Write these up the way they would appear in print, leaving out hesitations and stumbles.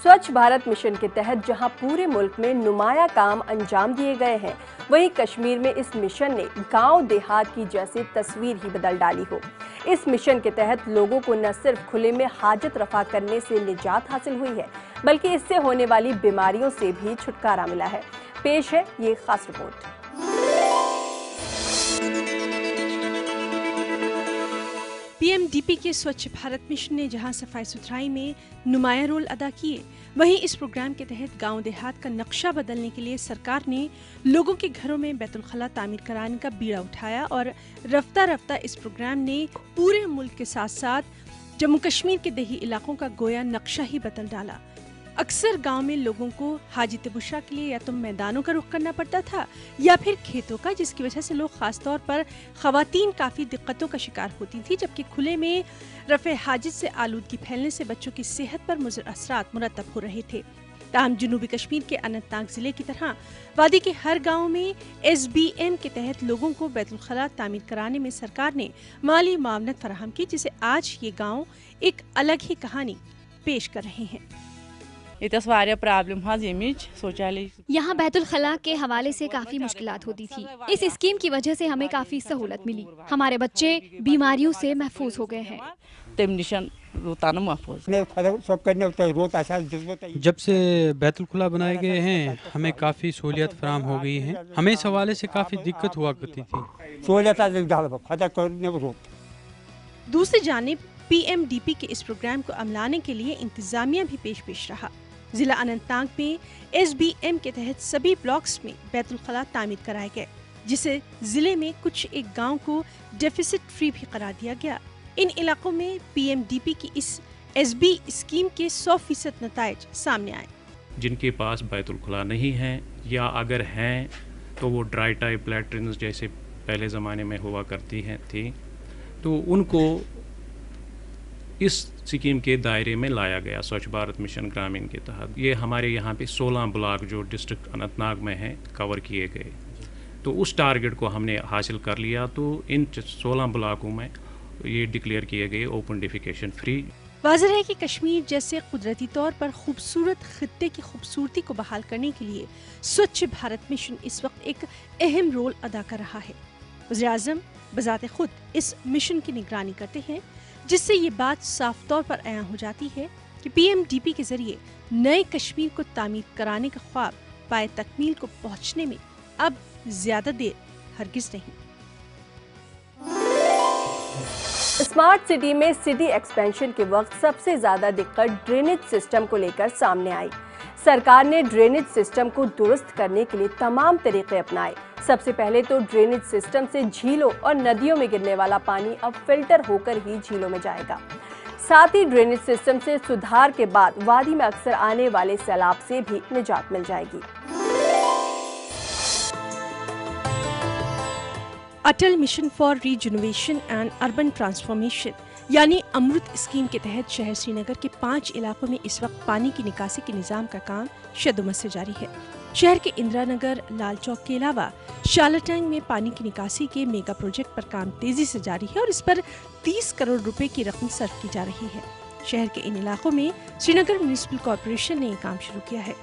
स्वच्छ भारत मिशन के तहत जहां पूरे मुल्क में नुमाया काम अंजाम दिए गए हैं, वहीं कश्मीर में इस मिशन ने गांव देहात की जैसी तस्वीर ही बदल डाली हो। इस मिशन के तहत लोगों को न सिर्फ खुले में हाजत रफा करने से निजात हासिल हुई है, बल्कि इससे होने वाली बीमारियों से भी छुटकारा मिला है। पेश है ये खास रिपोर्ट। पीएमडीपी के स्वच्छ भारत मिशन ने जहां सफाई सुथराई में नुमाया रोल अदा किए, वहीं इस प्रोग्राम के तहत गांव देहात का नक्शा बदलने के लिए सरकार ने लोगों के घरों में बैतुल खला तामीर कराने का बीड़ा उठाया और रफ्ता रफ्ता इस प्रोग्राम ने पूरे मुल्क के साथ साथ जम्मू कश्मीर के देही इलाकों का गोया नक्शा ही बदल डाला। अक्सर गांव में लोगों को हाजित बुशरा के लिए या तो मैदानों का रुख करना पड़ता था या फिर खेतों का, जिसकी वजह से लोग खास तौर पर खवातीन काफी दिक्कतों का शिकार होती थी, जबकि खुले में रफे हाजित से आलूदगी फैलने से बच्चों की सेहत पर मुज़र असरात मुरतब हो रहे थे। ताहम जनूबी कश्मीर के अनंतनाग जिले की तरह वादी के हर गांव में SBM के तहत लोगों को बैतुल खला तामीर कराने में सरकार ने माली मावनत फराहम की, जिसे आज ये गाँव एक अलग ही कहानी पेश कर रहे हैं। यहाँ बैतुल खला के हवाले से काफी मुश्किलात होती थी। इस स्कीम की वजह से हमें काफी सहूलत मिली। हमारे बच्चे बीमारियों से महफूज हो गए हैं। जब से बैतुल खुला बनाए गए हैं, हमें काफी सहूलियत फराहम हो गई है। हमें इस हवाले से काफी दिक्कत हुआ करती थी। दूसरी जानिब पीएमडीपी के इस प्रोग्राम को अमलाने के लिए इंतजामिया भी पेश रहा। जिला अनंतनाग में SBM के तहत सभी ब्लॉक्स में बैतुल खला तामीर कराए गए, जिसे जिले में कुछ एक गांव को डेफिसिट फ्री भी करार दिया गया। इन इलाकों में पीएमडीपी की इस SB स्कीम के 100% नताइज सामने आए। जिनके पास बैतुल खुला नहीं है या अगर हैं तो वो ड्राई टाइप लैट्रिन्स जैसे पहले ज़माने में हुआ करती हैं थी, तो उनको इस स्कीम के दायरे में लाया गया स्वच्छ भारत मिशन ग्रामीण के तहत। ये हमारे यहाँ पे 16 ब्लॉक जो डिस्ट्रिक्ट अनंतनाग में हैं कवर किए गए, तो उस टारगेट को हमने हासिल कर लिया। तो इन 16 ब्लॉकों में ये डिक्लेयर किए गए ओपन डिफिकेशन फ्री। वाज़ेह है कि कश्मीर जैसे कुदरती तौर पर खूबसूरत खित्ते की खूबसूरती को बहाल करने के लिए स्वच्छ भारत मिशन इस वक्त एक अहम रोल अदा कर रहा है। वज़ीर-ए-आज़म बज़ाते खुद इस मिशन की निगरानी करते हैं, जिससे ये बात साफ तौर पर अयां हो जाती है कि पीएमडीपी के जरिए नए कश्मीर को तामीर कराने का ख्वाब पाए तकमील को पहुंचने में अब ज्यादा देर हरगिज नहीं। स्मार्ट सिटी में सिटी एक्सपेंशन के वक्त सबसे ज्यादा दिक्कत ड्रेनेज सिस्टम को लेकर सामने आई। सरकार ने ड्रेनेज सिस्टम को दुरुस्त करने के लिए तमाम तरीके अपनाए। सबसे पहले तो ड्रेनेज सिस्टम से झीलों और नदियों में गिरने वाला पानी अब फिल्टर होकर ही झीलों में जाएगा। साथ ही ड्रेनेज सिस्टम से सुधार के बाद वादी में अक्सर आने वाले सैलाब से भी निजात मिल जाएगी। Atal mission for regeneration and urban transformation यानी अमृत स्कीम के तहत शहर श्रीनगर के 5 इलाकों में इस वक्त पानी की निकासी के निजाम का काम शदुमत से जारी है। शहर के इंदिरा नगर, लाल चौक के अलावा शालाटैंग में पानी की निकासी के मेगा प्रोजेक्ट पर काम तेजी से जारी है और इस पर 30 करोड़ रुपए की रकम सर्व की जा रही है। शहर के इन इलाकों में श्रीनगर म्युनिसिपल कॉर्पोरेशन ने ये काम शुरू किया है।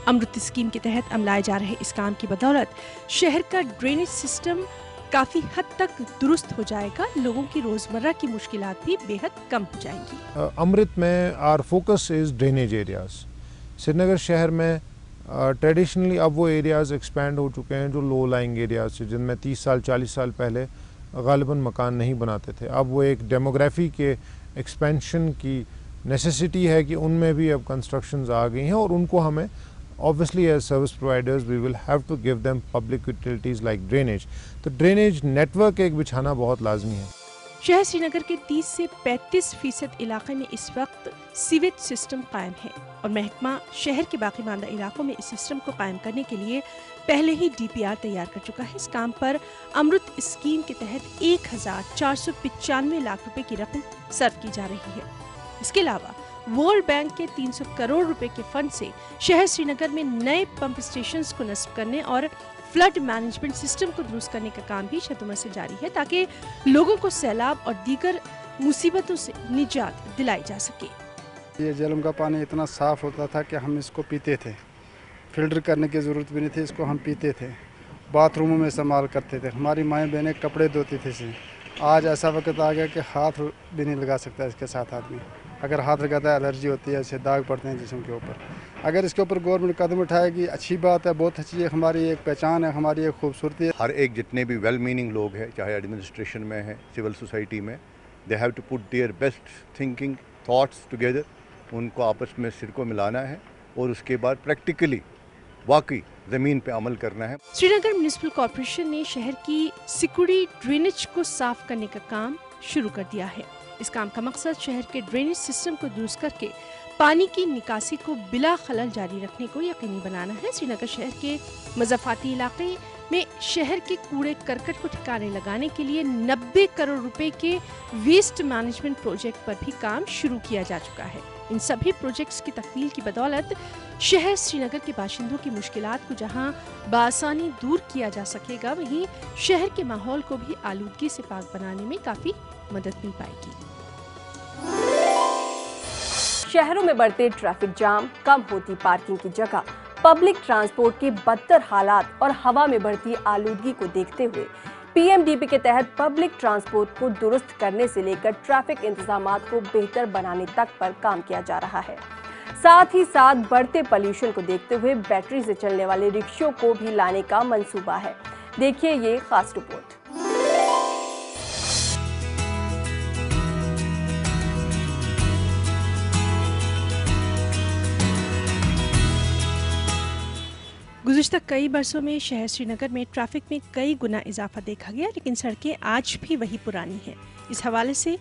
अमृत स्कीम के तहत अमलाए जा रहे इस काम की बदौलत शहर का ड्रेनेज सिस्टम काफी हद तक दुरुस्त हो जाएगा। लोगों की रोजमर्रा की मुश्किलात भी बेहद कम हो जाएंगी। अमृत में our focus is drainage areas. Srinagar शहर में ट्रेडिशनली अब वो एरियाज एक्सपैंड हो चुके हैं जो लो लाइंग एरियाज से, जिनमें 30 साल 40 साल पहले गालिबन मकान नहीं बनाते थे। अब वो एक डेमोग्राफी के एक्सपेंशन की नेसेसिटी है कि उनमें भी अब कंस्ट्रक्शंस आ गई हैं और उनको हमें obviously as service providers we will have to give them public utilities like drainage। तो ड्रेनेज नेटवर्क एक बिछाना बहुत लाजमी है। शहर श्रीनगर के 30 से 35% इलाके में इस वक्त सीवेज सिस्टम कायम है और महकमा शहर के बाकी मानदा इलाकों में इस सिस्टम को कायम करने के लिए पहले ही DPR तैयार कर चुका है। इस काम पर अमृत स्कीम के तहत 1495 लाख रुपए की रकम सर्व की जा रही है। इसके अलावा वर्ल्ड बैंक के 300 करोड़ रुपए के फंड से शहर श्रीनगर में नए पंप स्टेशंस को नस्ब करने और फ्लड मैनेजमेंट सिस्टम को दुरुस्त करने का काम भी शदुमत से जारी है, ताकि लोगों को सैलाब और दीगर मुसीबतों से निजात दिलाई जा सके। یہ جہلم کا پانی اتنا صاف ہوتا تھا کہ ہم اس کو پیتے تھے، فلٹر کرنے کی ضرورت بھی نہیں تھی، اس کو ہم پیتے تھے، باتھ روموں میں استعمال کرتے تھے، ہماری مائیں بہنیں کپڑے دھوتی تھے اسے۔ آج ایسا وقت آ گیا کہ ہاتھ بھی نہیں لگا سکتا اس کے ساتھ آدمی، اگر ہاتھ لگاتا ہے الرجی ہوتی ہے، اسے داغ پڑتے ہیں جسم کے اوپر۔ اگر اس کے اوپر گورنمنٹ قدم اٹھائے گی اچھی بات ہے، بہت اچھی ہے، ہماری ایک پہچان ہے، ہماری ایک خوبصورتی ہے۔ ہر ایک جتنے بھی ویل میننگ لوگ ہیں، چاہے ایڈمنسٹریشن میں ہیں، سول سوسائٹی میں، they have to put their best thinking thoughts together, ان کو آپس میں سر کو ملانا ہے اور اس کے بعد پریکٹیکلی واقعی زمین پہ عمل کرنا ہے۔ سری نگر میونسپل کارپوریشن نے شہر کی سیکوڑی ڈرینیج کو صاف کرنے کا کام شروع کر دیا ہے۔ اس کام کا مقصد شہر کے ڈرینیج سسٹم کو درست کر کے پانی کی نکاسی کو بلا خلل جاری رکھنے کو یقینی بنانا ہے۔ سری نگر شہر کے مضافاتی علاقے میں شہر کے کوڑے کرکٹ کو ٹھکانے لگانے کے لیے 90 کروڑ روپے کے ویسٹ مینجمنٹ پروجیکٹ پر بھی کام شروع کیا جا چکا ہے۔ ان سبھی پروجیکٹس کی تکمیل کی بدولت شہر سری نگر کے باشندوں کی مشکلات کو جہاں بآسانی دور کیا جا سکے گا، وہیں شہر کے ماحول کو بھی آلودگی سے پاک بنانے میں کافی مدد مل پائے گی۔ شہروں میں بڑھتے ٹریفک جام، کم ہوتی پارکنگ کی جگہ، پبلک ٹرانسپورٹ کے بدتر حالات اور ہوا میں بڑھتی آلودگی کو دیکھتے ہوئے پی ایم ڈی پی کے تحت پبلک ٹرانسپورٹ کو درست کرنے سے لے کر ٹریفک انتظامات کو بہتر بنانے تک پر کام کیا جا رہا ہے۔ ساتھ ہی ساتھ بڑھتے پولیوشن کو دیکھتے ہوئے بیٹری سے چلنے والے رکشوں کو بھی لانے کا منصوبہ ہے۔ دیکھیے یہ خاص رپورٹ۔ گزشتہ کئی برسوں میں شہر سری نگر میں ٹریفک میں کئی گنا اضافہ دیکھا گیا، لیکن سڑکیں آج بھی وہی پرانی ہیں۔ اس حوالے سے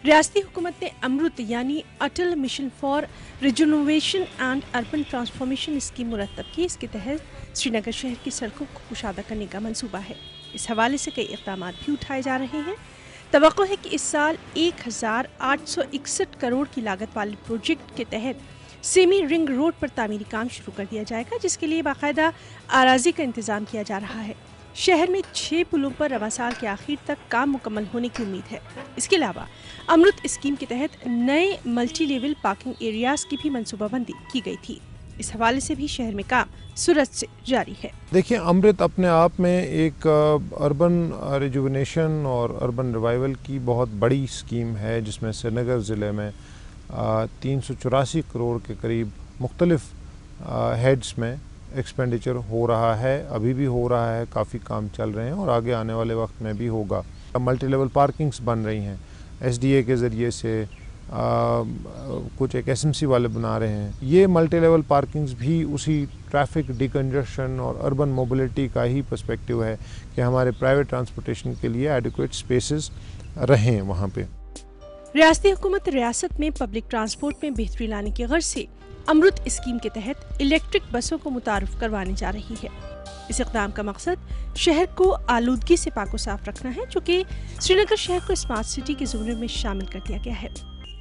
ریاستی حکومت نے امرت یعنی Atal mission for rejuvenation and urban transformation scheme مرتب کی۔ اس کے تحت سری نگر شہر کی سڑکوں کو کشادہ کرنے کا منصوبہ ہے۔ اس حوالے سے کئی اقدامات بھی اٹھائے جا رہے ہیں۔ توقع ہے کہ اس سال 1861 کروڑ کی لاگت والے پروجیکٹ کے تحت سیمی رنگ روڈ پر تعمیری کام شروع کر دیا جائے گا، جس کے لیے باقاعدہ اراضی کا انتظام کیا جا رہا ہے۔ شہر میں 6 پلوں پر رواں سال کے آخر تک کام مکمل ہونے کی امید ہے۔ اس کے علاوہ امرت اسکیم کے تحت نئے ملٹی لیول پارکنگ ایریاز کی بھی منصوبہ بندی کی گئی تھی۔ اس حوالے سے بھی شہر میں کام سرعت سے جاری ہے۔ دیکھیں، امرت اپنے آپ میں ایک اربن ریجوونیشن اور اربن ریوائول کی بہت بڑی اسکیم ہے، جس میں سری نگر ضلع میں 384 کروڑ کے قریب مختلف ہیڈز میں ایکسپینڈیچر ہو رہا ہے، ابھی بھی ہو رہا ہے، کافی کام چل رہے ہیں اور آگے آنے والے وقت میں بھی ہوگا۔ ملٹی لیول پارکنگز بن رہی ہیں ایس ڈی اے کے ذریعے سے، کچھ ایک ایس ایم سی والے بنا رہے ہیں۔ یہ ملٹی لیول پارکنگز بھی اسی ٹریفک ڈیکنجسشن اور اربن موبلٹی کا ہی پرسپیکٹیو ہے کہ ہمارے پرائیویٹ ٹرانسپورٹیشن کے لیے ایڈیکویٹ سپیسز رہیں وہاں پہ۔ ریاستی حکومت ریاست میں پبلک ٹرانسپورٹ میں بہتری لانے کی غرض سے امرت اسکیم کے تحت الیکٹرک بسوں کو متعارف کروانے جا رہی ہے۔ اس اقدام کا مقصد شہر کو آلودگی سے پاک و صاف رکھنا ہے، جو کہ سری نگر شہر کو اسمارٹ سٹی کے زمرے میں شامل کر دیا گیا ہے۔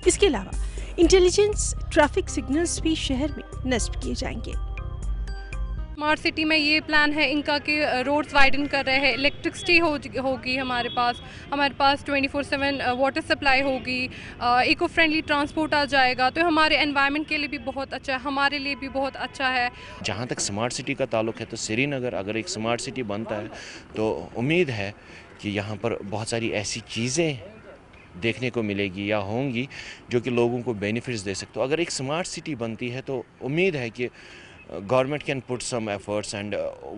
اس کے علاوہ انٹیلیجنس ٹریفک سگنلز بھی شہر میں نصب کیے جائیں گے۔ اسمارٹ سٹی میں یہ پلان ہے ان کا کہ روڈز وائڈن کر رہے ہیں، الیکٹرکسٹی ہوگی ہمارے پاس 24/7 واٹر سپلائی ہوگی، ایکو فرینڈلی ٹرانسپورٹ آ جائے گا، تو ہمارے انوائرمنٹ کے لیے بھی بہت اچھا ہے، ہمارے لیے بھی بہت اچھا ہے۔ جہاں تک اسمارٹ سٹی کا تعلق ہے تو سری نگر اگر ایک اسمارٹ سٹی بنتا ہے تو امید ہے کہ یہاں پر بہت ساری ایسی چیزیں دیکھنے کو ملے گی یا ہوں گی جو کہ لوگوں کو بینیفٹس دے سکتے ہو۔ اگر ایک اسمارٹ سٹی بنتی ہے تو امید ہے کہ government can put some efforts and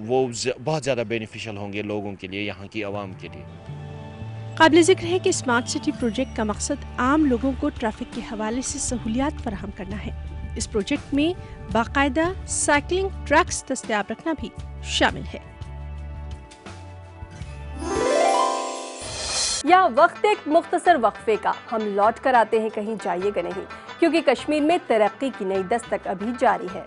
وہ بہت زیادہ بینیفیشل ہوں گے لوگوں کے لیے، یہاں کی عوام کے لیے۔ قابل ذکر ہے کہ اسمارٹ سٹی پروجیکٹ کا مقصد عام لوگوں کو ٹریفک کے حوالے سے سہولیات فراہم کرنا ہے۔ اس پروجیکٹ میں باقاعدہ سائیکلنگ ٹریکس دستیاب رکھنا بھی شامل ہے۔ یا وقت ایک مختصر وقفے کا، ہم لوٹ کر آتے ہیں، کہیں جائیے گا نہیں، کیونکہ کشمیر میں ترقی کی نئی دستک ابھی جاری ہے۔